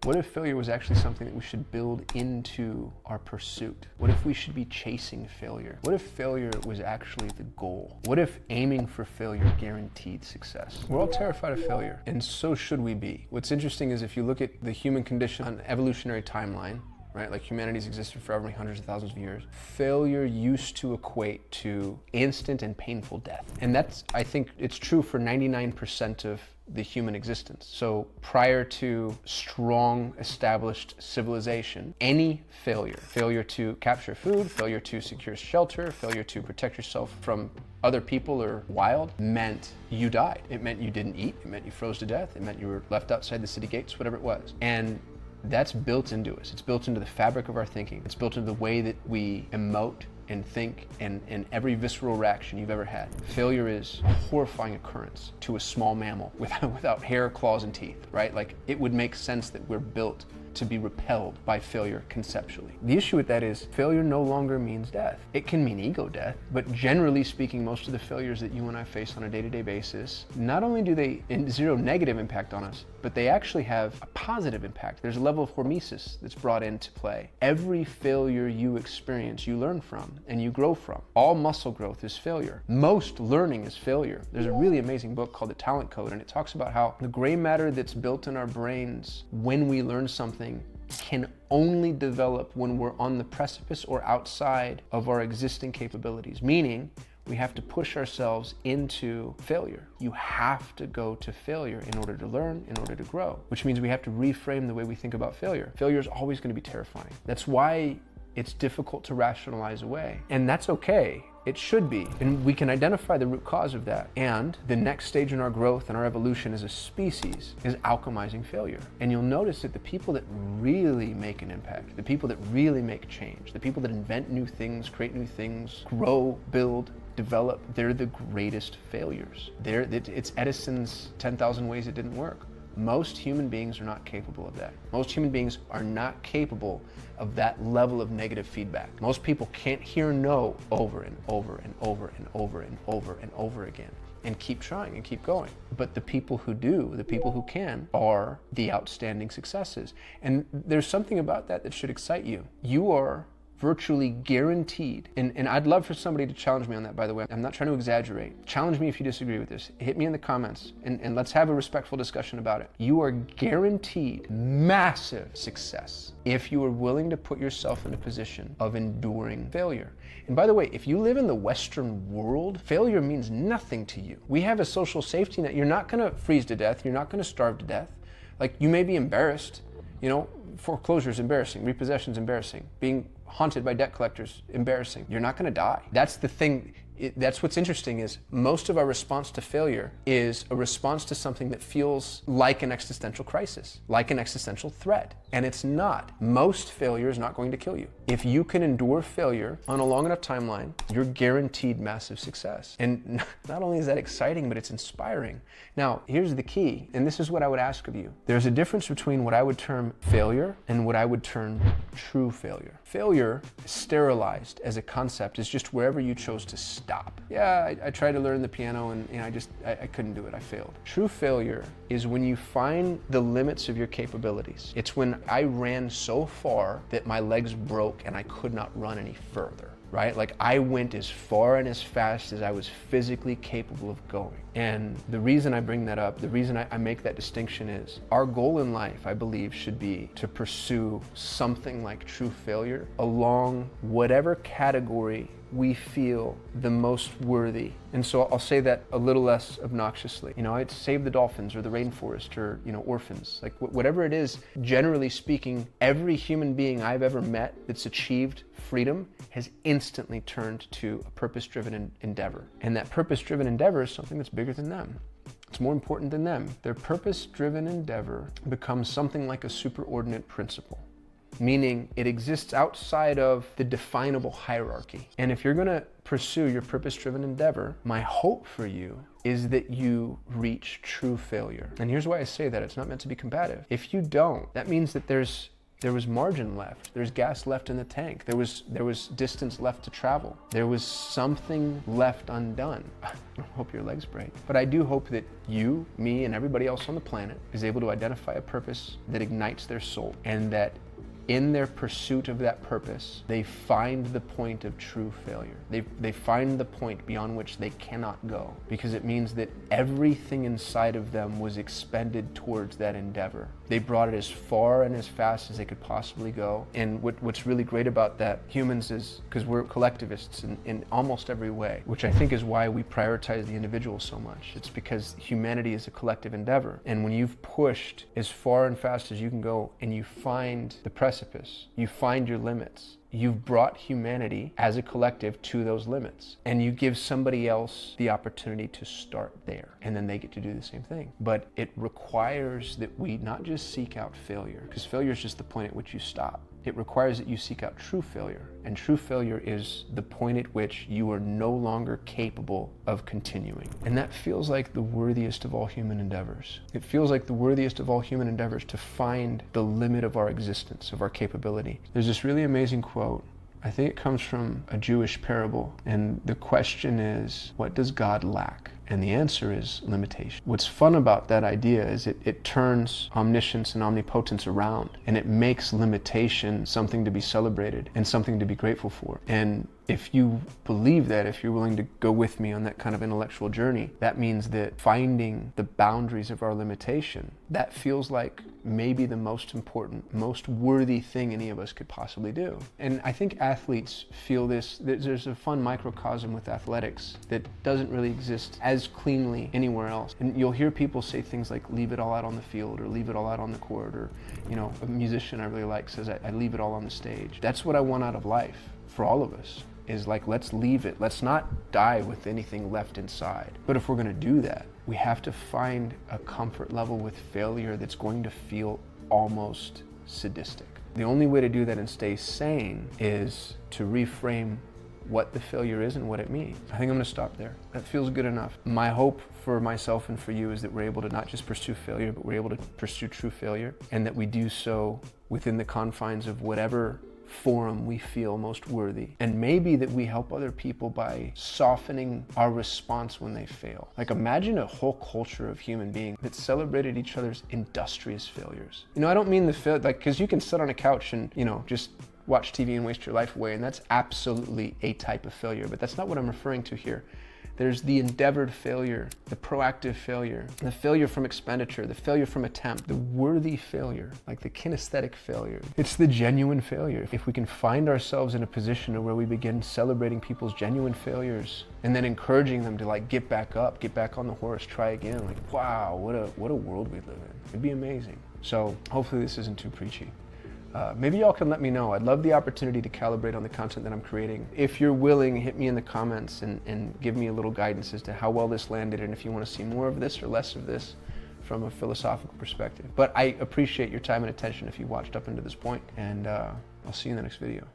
What if failure was actually something that we should build into our pursuit? What if we should be chasing failure? What if failure was actually the goal? What if aiming for failure guaranteed success? We're all terrified of failure, and so should we be. What's interesting is if you look at the human condition on an evolutionary timeline, right? Like humanity's existed for many hundreds of thousands of years. Failure used to equate to instant and painful death. And that's, I think it's true for 99% of the human existence. So prior to strong established civilization, any failure to capture food, failure to secure shelter, failure to protect yourself from other people or wild meant you died. It meant you didn't eat. It meant you froze to death. It meant you were left outside the city gates, whatever it was. And that's built into us. It's built into the fabric of our thinking. It's built into the way that we emote and think and every visceral reaction you've ever had. Failure is a horrifying occurrence to a small mammal without hair, claws, and teeth, right? Like it would make sense that we're built to be repelled by failure conceptually. The issue with that is failure no longer means death. It can mean ego death, but generally speaking, most of the failures that you and I face on a day-to-day basis, not only do they zero negative impact on us, but they actually have a positive impact. There's a level of hormesis that's brought into play. Every failure you experience, you learn from and you grow from. All muscle growth is failure. Most learning is failure. There's a really amazing book called The Talent Code, and it talks about how the gray matter that's built in our brains when we learn something can only develop when we're on the precipice or outside of our existing capabilities, meaning we have to push ourselves into failure. You have to go to failure in order to learn, in order to grow, which means we have to reframe the way we think about failure. Failure is always going to be terrifying. That's why it's difficult to rationalize away, and that's okay. It should be, and we can identify the root cause of that. And the next stage in our growth and our evolution as a species is alchemizing failure. And you'll notice that the people that really make an impact, the people that really make change, the people that invent new things, create new things, grow, build, develop, they're the greatest failures. It's Edison's 10,000 ways it didn't work. Most human beings are not capable of that. Most human beings are not capable of that level of negative feedback. Most people can't hear no over and over and over and over and over and over again and keep trying and keep going. But the people who do, the people who can, are the outstanding successes. And there's something about that should excite you. You are virtually guaranteed, and I'd love for somebody to challenge me on that, by the way. I'm not trying to exaggerate. Challenge me if you disagree with this. Hit me in the comments and let's have a respectful discussion about it. You are guaranteed massive success if you are willing to put yourself in a position of enduring failure. And by the way, if you live in the Western world, failure means nothing to you. We have a social safety net. You're not gonna freeze to death. You're not gonna starve to death. Like, you may be embarrassed. You know, foreclosure is embarrassing. Repossession is embarrassing. Being haunted by debt collectors, embarrassing. You're not gonna die. That's the thing. That's what's interesting is most of our response to failure is a response to something that feels like an existential crisis, like an existential threat. And it's not. Most failure is not going to kill you. If you can endure failure on a long enough timeline, you're guaranteed massive success. And not only is that exciting, but it's inspiring. Now, here's the key, and this is what I would ask of you. There's a difference between what I would term failure and what I would term true failure. Failure, sterilized as a concept, is just wherever you chose to stop. Yeah, I tried to learn the piano and I couldn't do it, I failed. True failure is when you find the limits of your capabilities. It's when I ran so far that my legs broke and I could not run any further, right? Like, I went as far and as fast as I was physically capable of going. And the reason I bring that up, the reason I make that distinction is our goal in life, I believe, should be to pursue something like true failure along whatever category we feel the most worthy. And so I'll say that a little less obnoxiously. You know, I'd save the dolphins or the rainforest or, orphans. Like, whatever it is, generally speaking, every human being I've ever met that's achieved freedom has instantly turned to a purpose-driven endeavor. And that purpose-driven endeavor is something that's bigger than them. It's more important than them. Their purpose-driven endeavor becomes something like a superordinate principle, meaning it exists outside of the definable hierarchy. And if you're gonna pursue your purpose-driven endeavor, my hope for you is that you reach true failure. And here's why I say that. It's not meant to be combative. If you don't, that means that there's There was margin left. There's gas left in the tank. There was distance left to travel. There was something left undone. I hope your legs break. But I do hope that you, me, and everybody else on the planet is able to identify a purpose that ignites their soul, and that in their pursuit of that purpose, they find the point of true failure. They find the point beyond which they cannot go, because it means that everything inside of them was expended towards that endeavor. They brought it as far and as fast as they could possibly go. And what's really great about that, humans, is because we're collectivists in almost every way, which I think is why we prioritize the individual so much. It's because humanity is a collective endeavor. And when you've pushed as far and fast as you can go and you find the precipice, you find your limits, you've brought humanity as a collective to those limits, and you give somebody else the opportunity to start there, and then they get to do the same thing. But it requires that we not just seek out failure, because failure is just the point at which you stop. It requires that you seek out true failure, and true failure is the point at which you are no longer capable of continuing. And that feels like the worthiest of all human endeavors. It feels like the worthiest of all human endeavors to find the limit of our existence, of our capability. There's this really amazing quote. I think it comes from a Jewish parable, and the question is, what does God lack? And the answer is limitation. What's fun about that idea is it turns omniscience and omnipotence around, and it makes limitation something to be celebrated and something to be grateful for. And if you believe that, if you're willing to go with me on that kind of intellectual journey, that means that finding the boundaries of our limitation, that feels like maybe the most important, most worthy thing any of us could possibly do. And I think athletes feel this. There's a fun microcosm with athletics that doesn't really exist as cleanly anywhere else. And you'll hear people say things like, leave it all out on the field, or leave it all out on the court, or, you know, a musician I really like says, I leave it all on the stage. That's what I want out of life for all of us. Is like, let's leave it. Let's not die with anything left inside. But if we're going to do that, we have to find a comfort level with failure that's going to feel almost sadistic. The only way to do that and stay sane is to reframe what the failure is and what it means. I think I'm going to stop there. That feels good enough. My hope for myself and for you is that we're able to not just pursue failure, but we're able to pursue true failure, and that we do so within the confines of whatever forum we feel most worthy. And maybe that we help other people by softening our response when they fail. Like, imagine a whole culture of human beings that celebrated each other's industrious failures. You know, I don't mean the fail, like, because you can sit on a couch and, you know, just watch TV and waste your life away, and that's absolutely a type of failure, but that's not what I'm referring to here. There's the endeavored failure, the proactive failure, the failure from expenditure, the failure from attempt, the worthy failure, like the kinesthetic failure. It's the genuine failure. If we can find ourselves in a position where we begin celebrating people's genuine failures and then encouraging them to, like, get back up, get back on the horse, try again, like, wow, what a world we live in. It'd be amazing. So hopefully this isn't too preachy. Maybe y'all can let me know. I'd love the opportunity to calibrate on the content that I'm creating. If you're willing, hit me in the comments and give me a little guidance as to how well this landed, and if you want to see more of this or less of this from a philosophical perspective. But I appreciate your time and attention if you watched up into this point, and I'll see you in the next video.